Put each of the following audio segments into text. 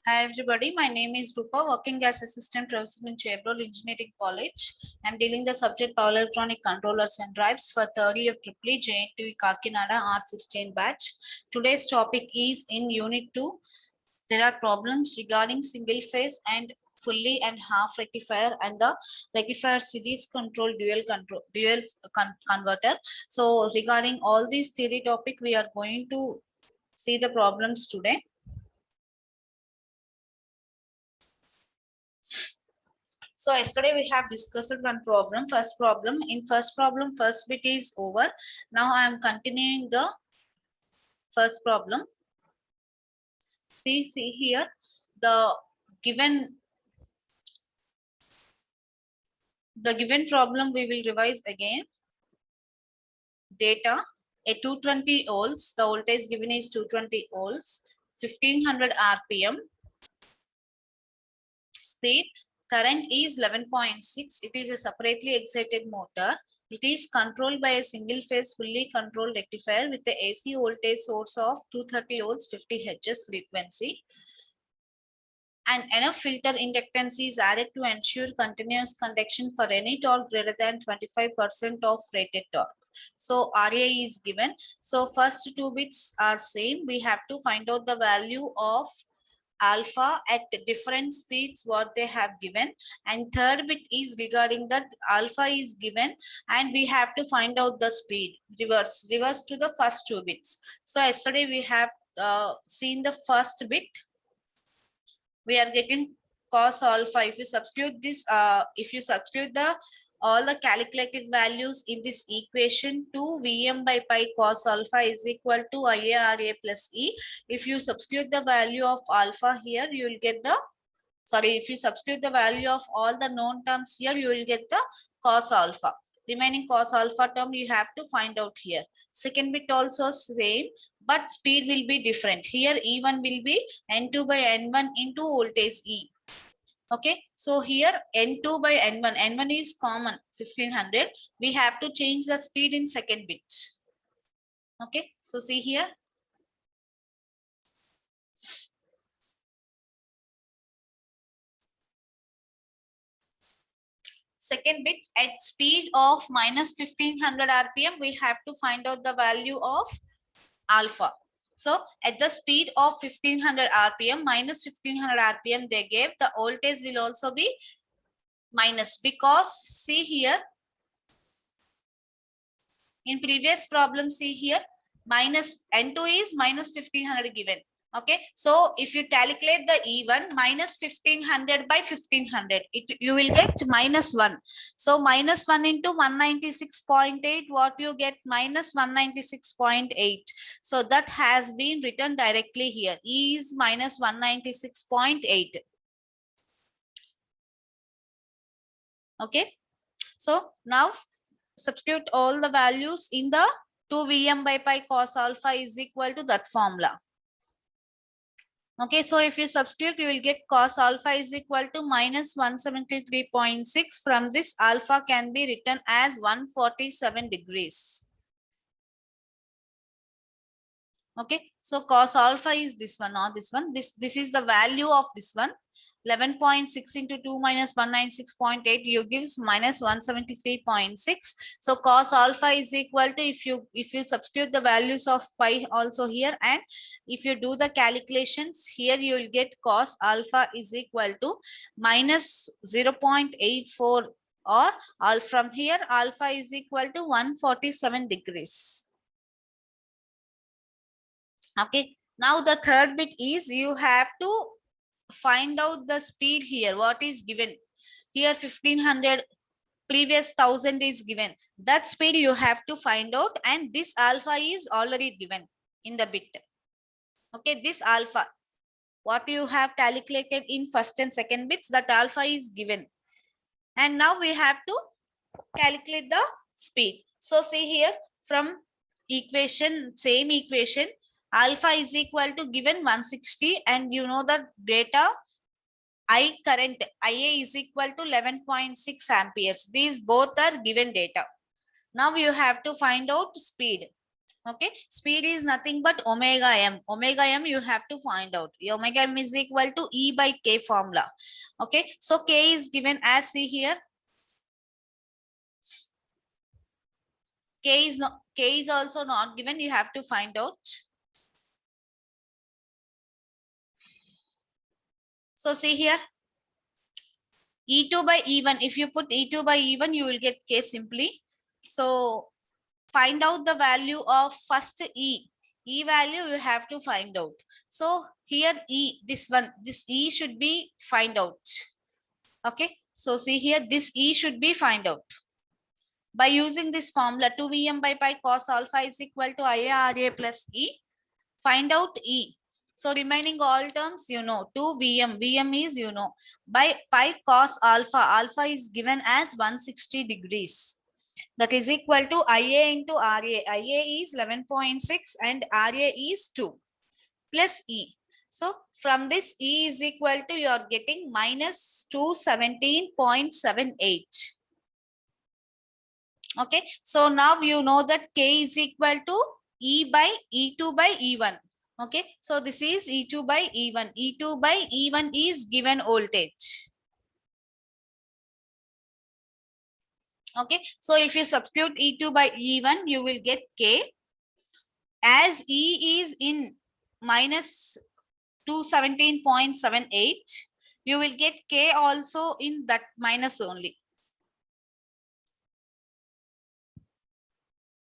Hi everybody, my name is Rupa, working as assistant professor in Chevrolet Engineering College. I'm dealing the subject power electronic controllers and drives for third year EEE JNTU Kakinada R16 batch. Today's topic is in Unit 2. There are problems regarding single phase and fully and half rectifier and the rectifier series control dual converter. So regarding all these theory topic, we are going to see the problems today. So yesterday we have discussed one problem, first problem. In first problem, first bit is over. Now I am continuing the first problem. See here, the given problem we will revise again. Data, a 220 volts, the voltage given is 220 volts, 1500 RPM, speed, current is 11.6. It is a separately excited motor. It is controlled by a single phase fully controlled rectifier with the AC voltage source of 230 volts 50 Hz frequency. And enough filter inductance is added to ensure continuous conduction for any torque greater than 25% of rated torque. So RA is given. So first two bits are same. We have to find out the value of alpha at different speeds what they have given, and third bit is regarding that alpha is given and we have to find out the speed. Reverse to the first two bits. So yesterday we have seen the first bit. We are getting cos alpha. If you substitute this, if you substitute the all the calculated values in this equation, 2 Vm by pi cos alpha is equal to IARA plus E. If you substitute the value of alpha here, you will get the, if you substitute the value of all the known terms here, you will get the cos alpha. Remaining cos alpha term you have to find out here. Second bit also same, but speed will be different. Here E1 will be N2 by N1 into voltage E. Okay, so here N2 by N1, N1 is common 1500. We have to change the speed in second bit. Okay, so see here. Second bit, at speed of minus 1500 RPM, we have to find out the value of alpha. So at the speed of 1500 RPM, minus 1500 RPM they gave, the voltage will also be minus, because see here, in previous problem, see here, minus N2 is minus 1500 given. Okay, so if you calculate the E1, minus 1500 by 1500, you will get minus 1. So minus 1 into 196.8, what you get? Minus 196.8. So that has been written directly here. E is minus 196.8. Okay, so now substitute all the values in the 2 Vm by pi cos alpha is equal to that formula. Okay, so if you substitute, you will get cos alpha is equal to minus 173.6. From this, alpha can be written as 147 degrees. Okay, so cos alpha is this one, not this one. This is the value of this one. 11.6 into 2 minus 196.8, you gives minus 173.6. So cos alpha is equal to, if you substitute the values of pi also here, and if you do the calculations here, you will get cos alpha is equal to minus 0.84, or from here alpha is equal to 147 degrees. Okay, now the third bit is you have to find out the speed here. What is given here? 1500, previous 1000 is given. That speed you have to find out, and this alpha is already given in the bit. Okay, this alpha, what you have calculated in first and second bits, that alpha is given, and now we have to calculate the speed. So see here, from equation, same equation, alpha is equal to given 160, and you know the data I current IA is equal to 11.6 amperes. These both are given data. Now you have to find out speed. Okay, speed is nothing but omega m. Omega m you have to find out. Omega m is equal to E by K formula. Okay, so K is given as, see here. K is also not given. You have to find out. So see here. E2 by E1. If you put E2 by E1, you will get K simply. So find out the value of first E. E value you have to find out. So here E, this E should be find out. Okay, so see here, this E should be find out. By using this formula, 2Vm by pi cos alpha is equal to IARA plus E. Find out E. So remaining all terms, you know, 2Vm, Vm is, you know, by pi cos alpha, alpha is given as 160 degrees. That is equal to IA into RA. IA is 11.6 and RA is 2 plus E. So from this E is equal to, you are getting minus 217.78. Okay, so now you know that K is equal to E by E2 by E1. Okay, so this is E2 by E1. E2 by E1 is given voltage. Okay, so if you substitute E2 by E1, you will get K. As E is in minus 217.78, you will get K also in that minus only.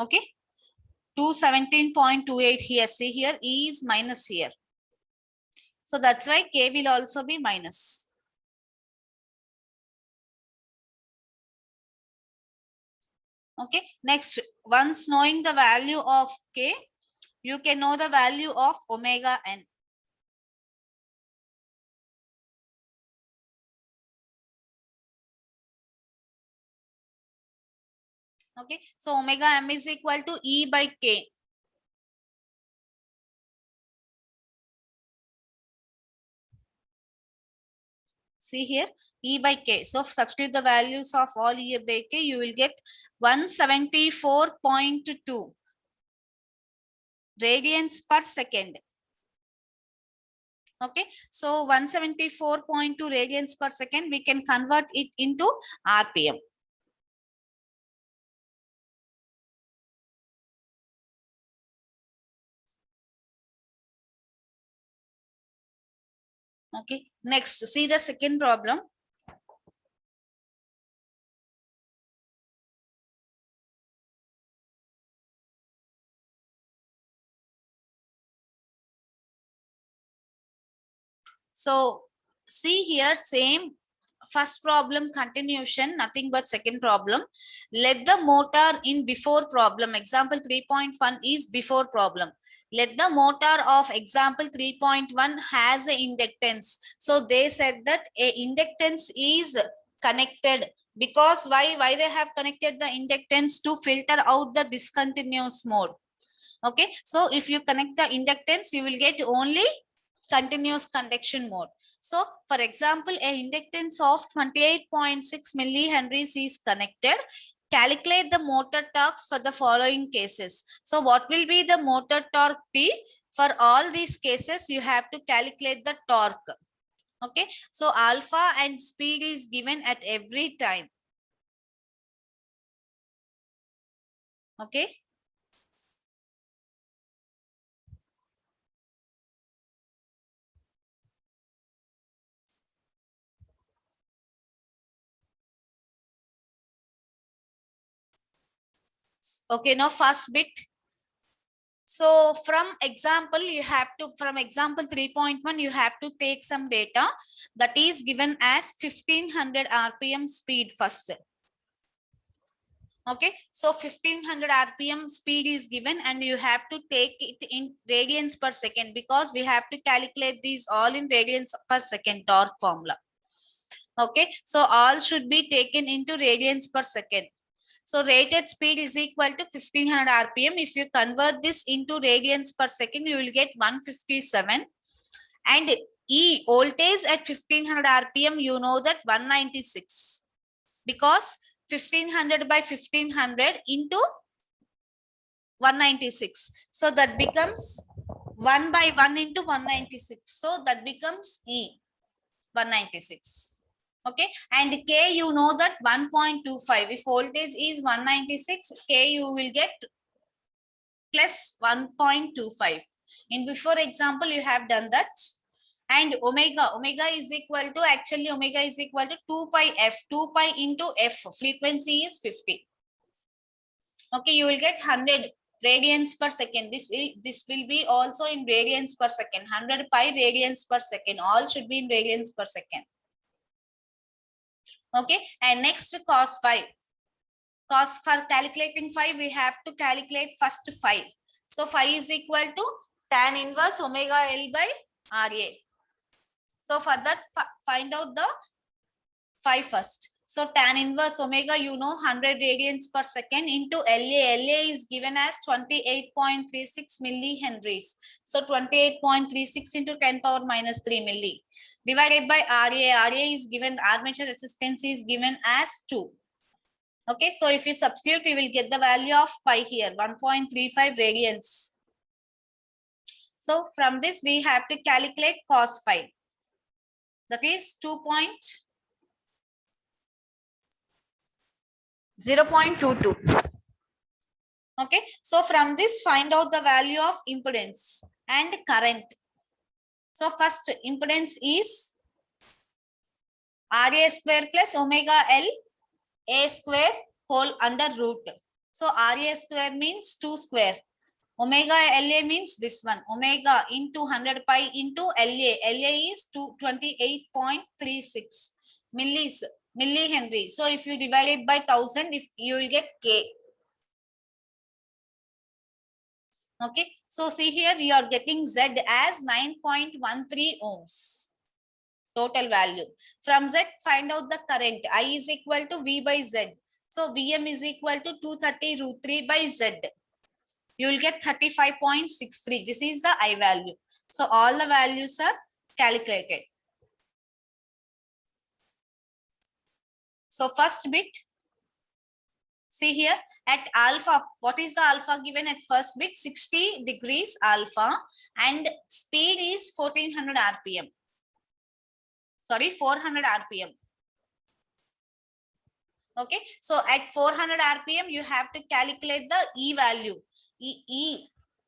Okay, 217.28 here. See here, E is minus here. So that's why K will also be minus. Okay, next, once knowing the value of K, you can know the value of omega n. Okay, so omega m is equal to E by K. See here, E by K. So substitute the values of all E by K, you will get 174.2 radians per second. Okay, so 174.2 radians per second, we can convert it into RPM. Okay, next, see the second problem. So see here, same first problem continuation, nothing but second problem. Let the motor in before problem. Example 3.1 is before problem. Let the motor of example 3.1 has a inductance. So they said that a inductance is connected, because why they have connected the inductance? To filter out the discontinuous mode. Okay, so if you connect the inductance, you will get only continuous conduction mode. So for example, a inductance of 28.6 millihenries is connected. Calculate the motor torques for the following cases. So what will be the motor torque P? For all these cases, you have to calculate the torque. Okay, so alpha and speed is given at every time. Okay. Okay, now first bit. So from example, you have to, from example 3.1, you have to take some data that is given as 1500 RPM speed first. Okay, so 1500 RPM speed is given and you have to take it in radians per second, because we have to calculate these all in radians per second torque formula. Okay, so all should be taken into radians per second. So rated speed is equal to 1500 RPM. If you convert this into radians per second, you will get 157. And E voltage at 1500 RPM, you know that 196. Because 1500 by 1500 into 196. So that becomes 1 by 1 into 196. So that becomes E, 196. Okay, and K, you know that 1.25. If voltage is 196, K you will get plus 1.25. In before example, you have done that. And omega is equal to, actually omega is equal to 2 pi f. 2 pi into f, frequency is 50. Okay, you will get 100 radians per second. This will be also in radians per second. 100 pi radians per second. All should be in radians per second. Okay, and next cos phi. Cos, for calculating phi, we have to calculate first phi. So phi is equal to tan inverse omega L by RA. So for that, find out the phi first. So tan inverse omega, you know, 100 radians per second into LA. LA is given as 28.36 millihenries. So 28.36 into 10 power minus 3 milli. Divided by RA. RA is given, armature resistance is given as 2. Okay, so if you substitute, you will get the value of pi here, 1.35 radians. So from this, we have to calculate cos phi. That is 0.22. Okay, so from this, find out the value of impedance and current. So first, impedance is RA square plus omega L A square whole under root. So RA square means 2 square. Omega LA means this one. Omega into 100 pi into LA. LA is 28.36 millihenry. So if you divide it by 1000, if you will get K. Okay. So see here, you are getting Z as 9.13 ohms. Total value. From Z, find out the current. I is equal to V by Z. So Vm is equal to 230 root 3 by Z. You will get 35.63. This is the I value. So all the values are calculated. So first bit, see here at alpha, what is the alpha given at first bit? 60 degrees alpha and speed is 1400 RPM. Sorry, 400 RPM. Okay, so at 400 RPM, you have to calculate the E value.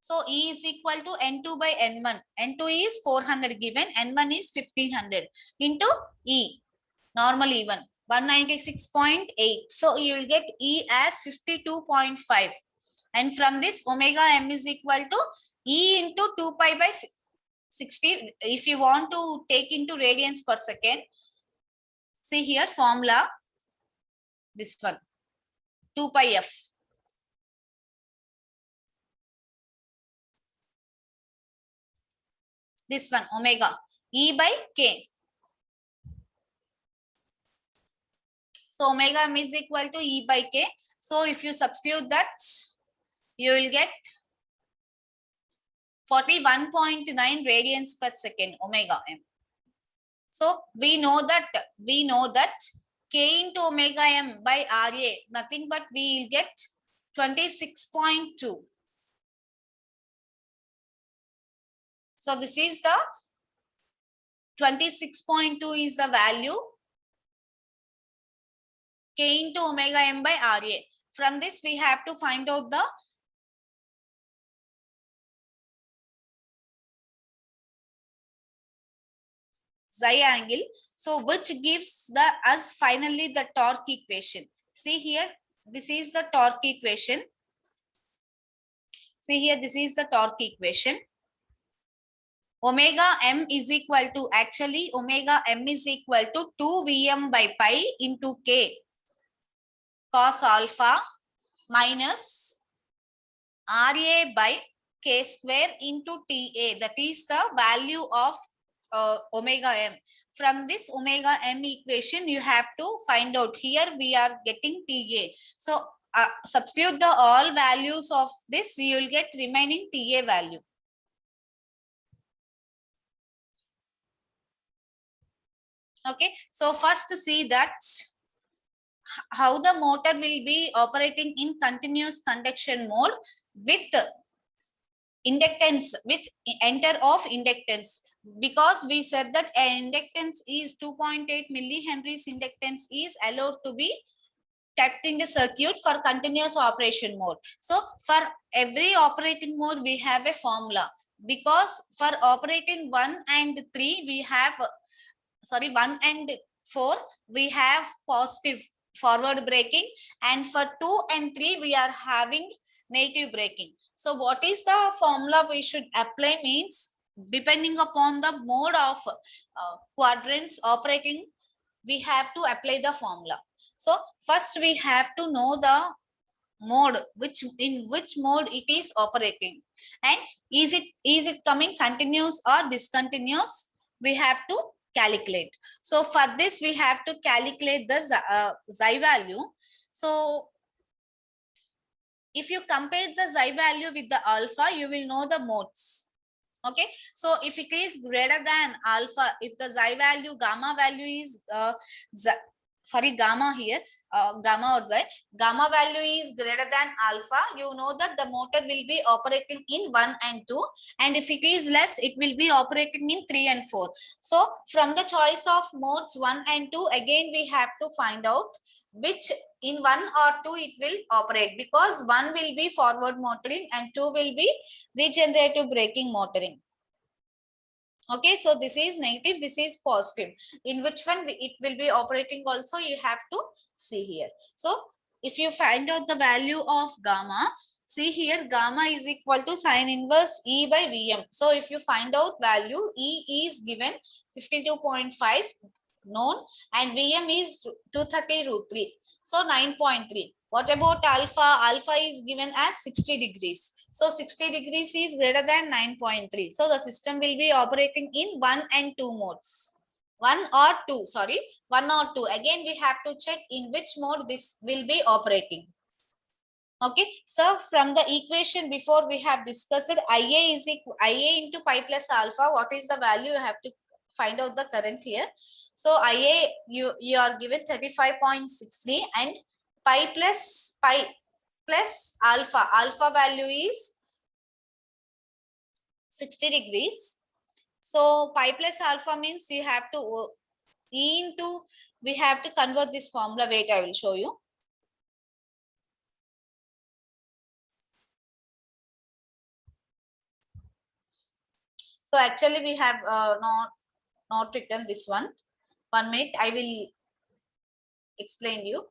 So E is equal to N2 by N1. N2 is 400 given, N1 is 1500 into E, normal E1, 196.8. So you will get E as 52.5. And from this, omega M is equal to E into 2 pi by 60. If you want to take into radians per second, see here formula, this one, 2 pi F. This one, omega, E by K. So omega M is equal to E by K. So if you substitute that, you will get 41.9 radians per second, omega M. So we know that K into omega M by RA, nothing but we will get 26.2. So this is the 26.2 is the value K into omega M by RA. From this, we have to find out the xi angle. So which gives us finally the torque equation. See here, this is the torque equation. See here, this is the torque equation. Omega M is equal to, actually omega M is equal to 2 Vm by pi into K cos alpha minus RA by K square into TA. That is the value of omega M. From this omega M equation, you have to find out. Here we are getting TA. So substitute the all values of this, you will get remaining TA value. Okay, so first see that how the motor will be operating in continuous conduction mode with inductance, with enter of inductance, because we said that inductance is 2.8 millihenries. Inductance is allowed to be kept in the circuit for continuous operation mode. So for every operating mode we have a formula, because for operating 1 and 3 we have 1 and 4 we have positive forward braking, and for 2 and 3 we are having negative braking. So what is the formula we should apply means, depending upon the mode of quadrants operating, we have to apply the formula. So first we have to know the mode, in which mode it is operating, and is it coming continuous or discontinuous, we have to calculate. So for this we have to calculate the xi value. So if you compare the xi value with the alpha, you will know the modes. Okay, so if it is greater than alpha, if the xi value, gamma value is gamma here, gamma or xi, gamma value is greater than alpha, you know that the motor will be operating in 1 and 2, and if it is less, it will be operating in 3 and 4. So from the choice of modes 1 and 2, again we have to find out which in 1 or 2 it will operate, because 1 will be forward motoring and 2 will be regenerative braking motoring. Okay, so this is negative, this is positive. In which one it will be operating also, you have to see here. So if you find out the value of gamma, see here, gamma is equal to sine inverse E by Vm. So if you find out value, E is given 52.5 known, and Vm is 230√3. So 9.3. What about alpha? Alpha is given as 60 degrees. So 60 degrees is greater than 9.3. So the system will be operating in 1 and 2 modes. 1 or 2, sorry, 1 or 2. Again, we have to check in which mode this will be operating. Okay, so from the equation before we have discussed it, IA is equal IA into pi plus alpha. What is the value? You have to find out the current here. So IA, you are given 35.63, and pi plus alpha. Alpha value is 60 degrees. So pi plus alpha means you have to E into, we have to convert this formula. Wait, I will show you. So actually we have not written this one. 1 minute, I will explain you.